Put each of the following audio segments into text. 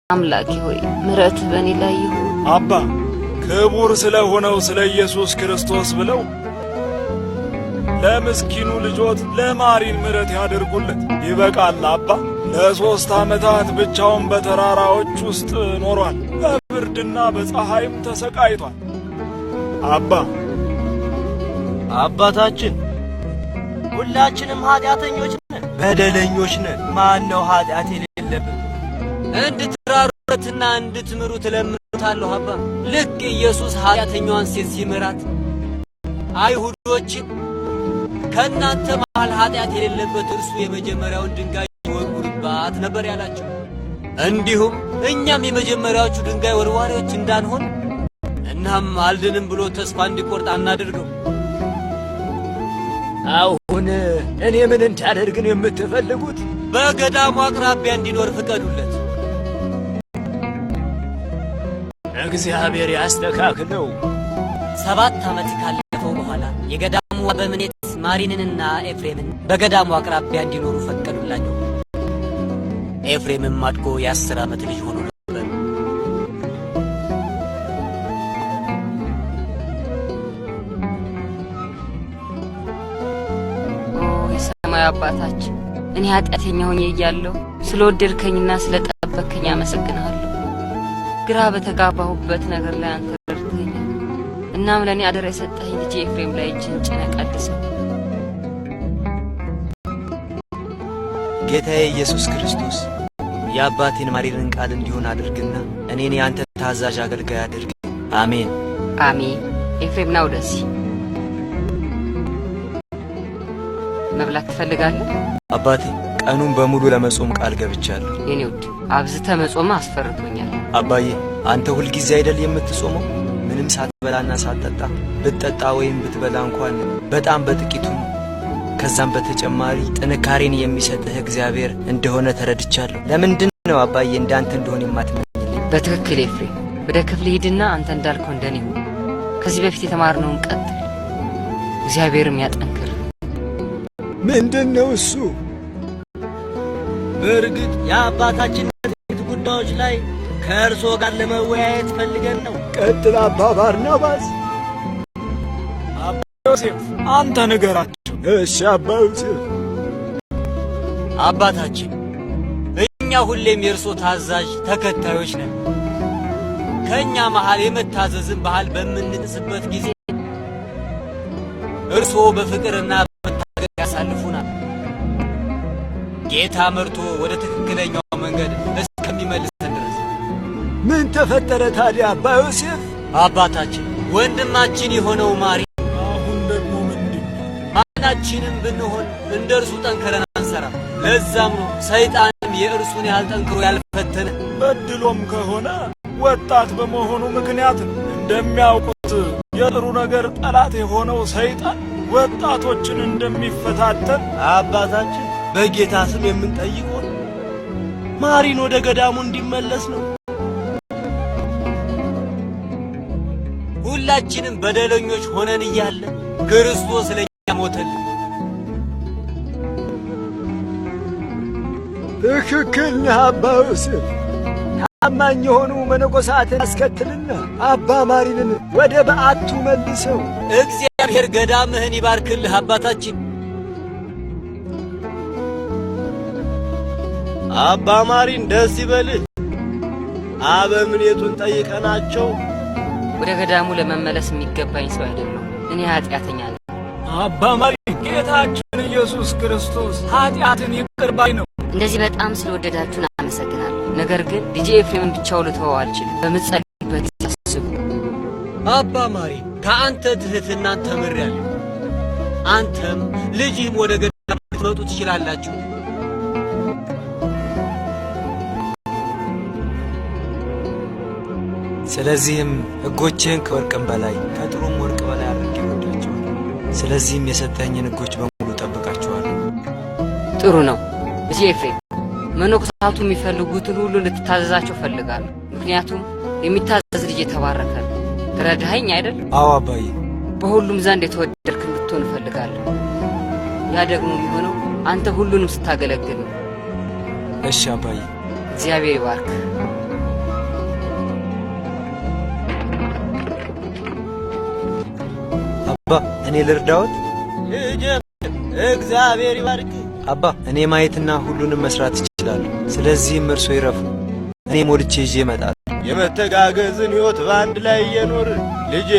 አምላኬ ሆይ ምሕረት በእኔ ላይ ይሁን። አባ ክቡር ስለሆነው ስለ ኢየሱስ ክርስቶስ ብለው ለምስኪኑ ልጆት ለማሪን ምሕረት ያደርጉለት። ይበቃል አባ። ለ3 ዓመታት ብቻውን በተራራዎች ውስጥ ኖሯል። በብርድና በፀሐይም ተሰቃይቷል። አባታችን ሁላችንም ኃጢአተኞች ነን፣ በደለኞች ነን። ማን ነው ኃጢአት የሌለበት? እንድትራሩትና እንድትምሩት እለምኑታለሁ አባ። ልክ ኢየሱስ ኃጢአተኛዋን ሴት ሲምራት አይሁዶችን ከእናንተ መሃል ኃጢአት የሌለበት እርሱ የመጀመሪያውን ድንጋይ ይወርውርባት ነበር ያላቸው። እንዲሁም እኛም የመጀመሪያዎቹ ድንጋይ ወርዋሪዎች እንዳንሆን እናም አልድንም ብሎ ተስፋ እንዲቆርጥ አናድርገው። አሁን እኔ ምን እንዳደርግ ነው የምትፈልጉት? በገዳሙ አቅራቢያ እንዲኖር ፍቀዱለት። እግዚአብሔር ያስተካክለው። 7 ዓመት ካለፈው በኋላ የገዳሙ አበምኔት ማሪንንና ኤፍሬምን በገዳሙ አቅራቢያ እንዲኖሩ ፈቀዱላቸው። ኤፍሬምም አድጎ የ10 ዓመት ልጅ ሆኖ ነበር። የሰማይ አባታችን እኔ ኃጢአተኛ ሆኜ እያለሁ ስለወደድከኝና ስለጠበቅከኝ አመሰግናለሁ። ግራ በተጋባሁበት ነገር ላይ አንተ ረድተኸኛል። እናም ለእኔ አደራ የሰጠኸኝ ልጄ ኤፍሬም ላይ እጅህን ጭነህ ቀድሰው። ጌታዬ ኢየሱስ ክርስቶስ የአባቴን ማሪንን ቃል እንዲሆን አድርግና እኔን የአንተ ታዛዥ አገልጋይ አድርግ። አሜን አሜን። ኤፍሬም ና ወደዚህ። መብላት ትፈልጋለህ? አባቴ ቀኑን በሙሉ ለመጾም ቃል ገብቻለሁ። የኔ ውድ አብዝተህ መጾም አስፈርቶኛል። አባዬ አንተ ሁልጊዜ አይደል የምትጾመው? ምንም ሳትበላና ሳትጠጣ፣ ብትጠጣ ወይም ብትበላ እንኳን በጣም በጥቂቱ ነው። ከዛም በተጨማሪ ጥንካሬን የሚሰጥህ እግዚአብሔር እንደሆነ ተረድቻለሁ። ለምንድን ነው አባዬ እንዳንተ እንደሆነ የማትመኝልኝ? በትክክል ኤፍሬም፣ ወደ ክፍል ሂድና አንተ እንዳልከው እንደኔ ሁን። ከዚህ በፊት የተማርነውን ቀጥል፣ እግዚአብሔርም ያጠንክር። ምንድነው እሱ? በእርግጥ የአባታችን ጉዳዮች ላይ ከእርሶ ጋር ለመወያየት ፈልገን ነው። ቀጥል አባ ባርናባስ። አባ ዮሴፍ አንተ ንገራቸው። እሺ አባ ዮሴፍ። አባታችን እኛ ሁሌም የእርሶ ታዛዥ ተከታዮች ነን። ከእኛ መሃል የመታዘዝን ባህል በምንጥስበት ጊዜ እርሶ በፍቅርና በመታገል ያሳልፉናል። ጌታ መርቶ ወደ ትክክለኛው መንገድ እስከሚመልሰን ድረስ። ምን ተፈጠረ ታዲያ አባ ዮሴፍ? አባታችን ወንድማችን የሆነው ማሪ አሁን ደግሞ ምንድን? ማናችንም ብንሆን እንደ እርሱ ጠንክረን አንሰራ። ለዛም ነው ሰይጣንም የእርሱን ያህል ጠንክሮ ያልፈተነ። በድሎም ከሆነ ወጣት በመሆኑ ምክንያት እንደሚያውቁት የጥሩ ነገር ጠላት የሆነው ሰይጣን ወጣቶችን እንደሚፈታተን አባታችን በጌታ ስም የምንጠይቀው ማሪን ወደ ገዳሙ እንዲመለስ ነው። ሁላችንም በደለኞች ሆነን እያለ ክርስቶስ ለኛ ሞተልን። ትክክል ነህ አባ ዮሴፍ። ታማኝ የሆኑ መነኮሳትን አስከትልና አባ ማሪንን ወደ በዓቱ መልሰው። እግዚአብሔር ገዳምህን ይባርክልህ አባታችን። አባ ማሪን ደስ ይበልህ። አበምኔቱን ጠይቀናቸው ወደ ገዳሙ ለመመለስ የሚገባኝ ሰው አይደለም። እኔ ኃጢአተኛ ነኝ። አባ ማሪን ጌታችን ኢየሱስ ክርስቶስ ኃጢአትን ይቅር ባይ ነው። እንደዚህ በጣም ስለወደዳችሁን አመሰግናለሁ። ነገር ግን ልጄ ኤፍሬምን ብቻው ልተወው አልችልም። በምትጸልዩበት አስቡ። አባ ማሪን ከአንተ ትሕትናን ተምሬያለሁ። አንተም ልጅህም ወደ ገዳሙ ልትመጡ ትችላላችሁ። ስለዚህም ሕጎችህን ከወርቅም በላይ ከጥሩም ወርቅ በላይ አድርጌ እወዳቸዋለሁ። ስለዚህም የሰጠኸኝን ሕጎች በሙሉ ጠብቃቸዋለሁ። ጥሩ ነው ልጄ ኤፍሬም። መነኮሳቱ የሚፈልጉትን ሁሉ ልትታዘዛቸው ፈልጋለሁ። ምክንያቱም የሚታዘዝ ልጅ የተባረከ ነው። ተረዳኸኝ አይደል? አዎ አባዬ። በሁሉም ዘንድ የተወደድክ እንድትሆን እፈልጋለሁ። ያ ደግሞ የሚሆነው አንተ ሁሉንም ስታገለግል ነው። እሺ አባዬ። እግዚአብሔር ይባርክ። እኔ ልርዳዎት? ልጄ እግዚአብሔር ይባርክ። አባ እኔ ማየትና ሁሉንም መስራት እችላለሁ። ስለዚህም እርሶ ይረፉ፣ እኔ ሞልቼ ይዤ እመጣለሁ። የመተጋገዝን ሕይወት በአንድ ላይ እየኖር ልጄ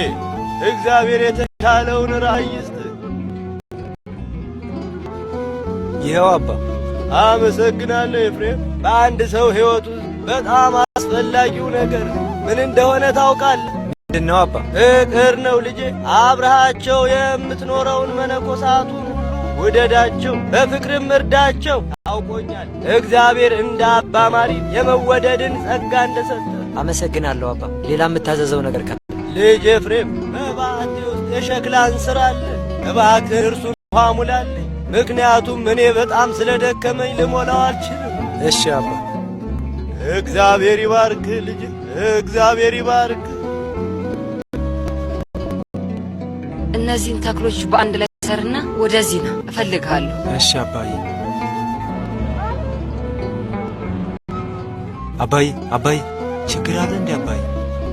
እግዚአብሔር የተሻለውን ራእይ ይስጥ። ይኸው አባ። አመሰግናለሁ ኤፍሬም። በአንድ ሰው ሕይወት ውስጥ በጣም አስፈላጊው ነገር ምን እንደሆነ ታውቃለህ? ምንድነው አባ? ፍቅር ነው ልጄ። አብረሃቸው የምትኖረውን መነኮሳቱን ሁሉ ውደዳቸው፣ በፍቅርም እርዳቸው። ታውቆኛል እግዚአብሔር እንደ አባ ማሪ የመወደድን ጸጋ እንደሰጠ። አመሰግናለሁ አባ። ሌላ የምታዘዘው ነገር ካለ? ልጅ ኤፍሬም በባቴ ውስጥ የሸክላን ሥራ አለ። እባክህ እርሱን ውሃ ሙላልኝ፣ ምክንያቱም እኔ በጣም ስለደከመኝ ልሞላው አልችልም። እሺ አባ። እግዚአብሔር ይባርክ ልጅ፣ እግዚአብሔር ይባርክ። እነዚህን ተክሎች በአንድ ላይ ሰርና ወደዚህ ነው እፈልግሃለሁ። እሺ አባዬ። አባዬ ችግር አለ እንዴ አባዬ?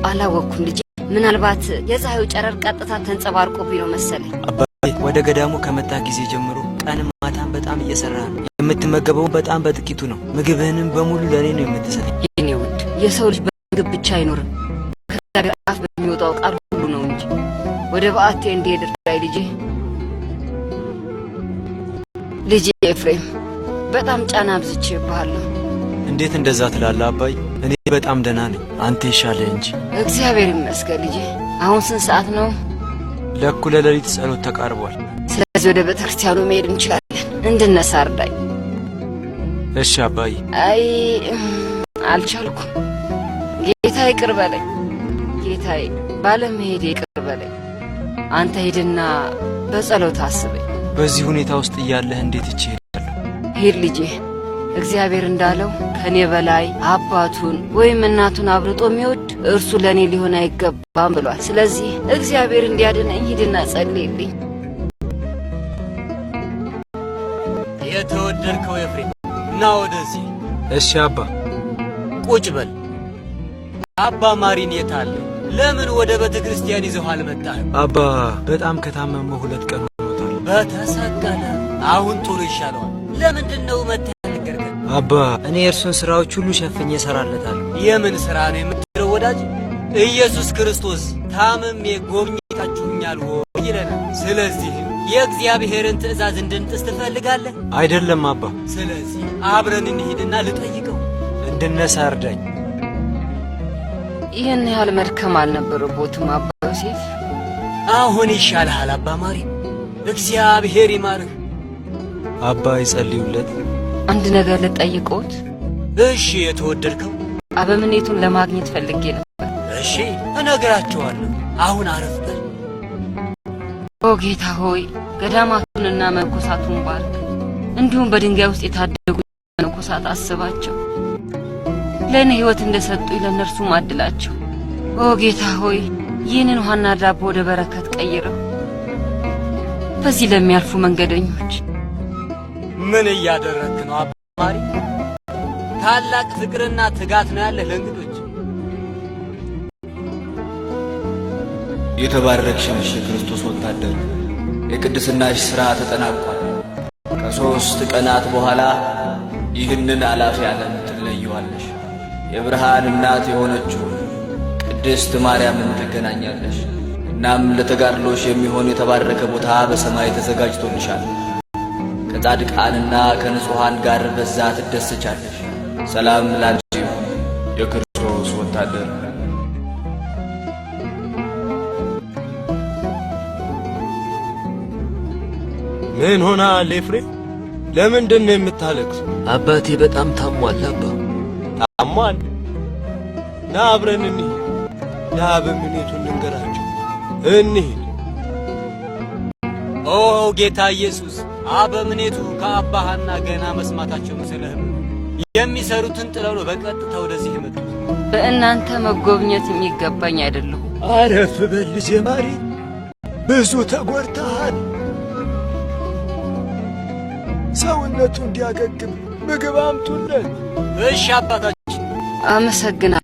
አላወቅኩም ልጄ። ምናልባት የፀሐዩ ጨረር ቀጥታ ተንጸባርቆብኝ ነው መሰለኝ። አባዬ ወደ ገዳሙ ከመጣ ጊዜ ጀምሮ ቀንም ማታም በጣም እየሰራ ነው። የምትመገበው በጣም በጥቂቱ ነው። ምግብህንም በሙሉ ለእኔ ነው የምትሰጠኝ። የኔ ውድ የሰው ልጅ በምግብ ብቻ አይኖርም፣ ከእግዚአብሔር አፍ በሚወጣው ቃል ሁሉ ነው እንጂ። ወደ በዓቴ እንድሄድ እርዳኝ ልጄ ኤፍሬም። በጣም ጫና አብዝቼብሃለሁ። እንዴት እንደዛ ትላለህ አባዬ? እኔ በጣም ደህና ነኝ፣ አንተ ይሻለህ እንጂ። እግዚአብሔር ይመስገን ልጄ። አሁን ስንት ሰዓት ነው? ለእኩለ ሌሊት ጸሎት ተቃርቧል። ስለዚህ ወደ ቤተ ክርስቲያኑ መሄድ እንችላለን። እንድነሳ እርዳኝ። እሺ አባዬ። አይ አልቻልኩም። ጌታ ይቅር በለኝ። ጌታዬ ባለመሄድ ይቅር በለኝ። አንተ ሂድና በጸሎት አስበኝ። በዚህ ሁኔታ ውስጥ እያለህ እንዴት እችላለሁ? ሂድ ልጄ። እግዚአብሔር እንዳለው ከኔ በላይ አባቱን ወይም እናቱን አብልጦ የሚወድ እርሱ ለኔ ሊሆን አይገባም ብሏል። ስለዚህ እግዚአብሔር እንዲያድነኝ ሂድና ጸልይልኝ። የተወደድከው ኤፍሬም ና ወደዚህ። እሺ አባ። ቁጭ በል። አባ ማሪን የት አለ? ለምን ወደ ቤተ ክርስቲያን ይዘው አልመጣህም? አባ በጣም ከታመመ 2 ቀን ሆኖታል። በተሰቀለ አሁን ቶሎ ይሻለዋል። ለምንድነው መተህ ያልነገርከን? አባ እኔ የእርሱን ሥራዎች ሁሉ ሸፍኜ እሰራለታለሁ። የምን ሥራ ነው የምትለው ወዳጅ? ኢየሱስ ክርስቶስ ታምሜ ጎብኝታችሁኛል ወይ ይለናል። ስለዚህ የእግዚአብሔርን ትእዛዝ እንድንጥስ ትፈልጋለህ? አይደለም አባ። ስለዚህ አብረን እንሂድና ልጠይቀው። እንድነሳ እርዳኝ። ይህን ያህል መድከም አልነበረቦትም አባ ዮሴፍ። አሁን ይሻልሃል አባ ማሪ። እግዚአብሔር ይማርህ። አባ ይጸልዩለት። አንድ ነገር ልጠይቅዎት? እሺ የተወደድከው? አበምኔቱን ለማግኘት ፈልጌ ነበር። እሺ እነግራቸዋለሁ። አሁን አረፍ በል። ኦ ጌታ ሆይ ገዳማቱንና መነኮሳቱን ባርክ። እንዲሁም በድንጋይ ውስጥ የታደጉ መነኮሳት አስባቸው። ለእኔ ሕይወት እንደሰጡኝ ለእነርሱም አድላቸው። ኦ ጌታ ሆይ ይህንን ውሃና ዳቦ ወደ በረከት ቀይረው በዚህ ለሚያልፉ መንገደኞች። ምን እያደረግክ ነው አባ ማሪ? ታላቅ ፍቅርና ትጋት ነው ያለህ ለእንግዶች። የተባረክሽ ነሽ የክርስቶስ ወታደር፣ የቅድስናሽ ሥራ ተጠናቋል። ከ3 ቀናት በኋላ ይህንን አላፊ ዓለም ትለየዋለሽ። የብርሃን እናት የሆነችው ቅድስት ማርያምን ትገናኛለሽ። እናም ለተጋድሎሽ የሚሆን የተባረከ ቦታ በሰማይ ተዘጋጅቶልሻል። ከጻድቃንና ከንጹሐን ጋር በዛ ትደሰቻለሽ። ሰላም ላንቺ ይሁን የክርስቶስ ወታደር። ምን ሆነሃል ኤፍሬም? ለምንድን ነው የምታለቅሰው? አባቴ በጣም ታሟል አባ። ታሟል? ና አብረን እንሂድ። ለአበምኔቱን እንንገራቸው። እንሂድ። ኦ ጌታ ኢየሱስ፣ አበምኔቱ ከአባ ሐና ገና መስማታቸው መሰለህ የሚሰሩትን ጥለው ነው በቀጥታ ወደዚህ የመጡት። በእናንተ መጎብኘት የሚገባኝ አይደለሁም። አረፍ በል ልጄ ማሪ፣ ብዙ ተጎድተሃል። ሰውነቱ እንዲያገግም ምግብ አምጡለት። እሺ አባታችን። አመሰግናለሁ።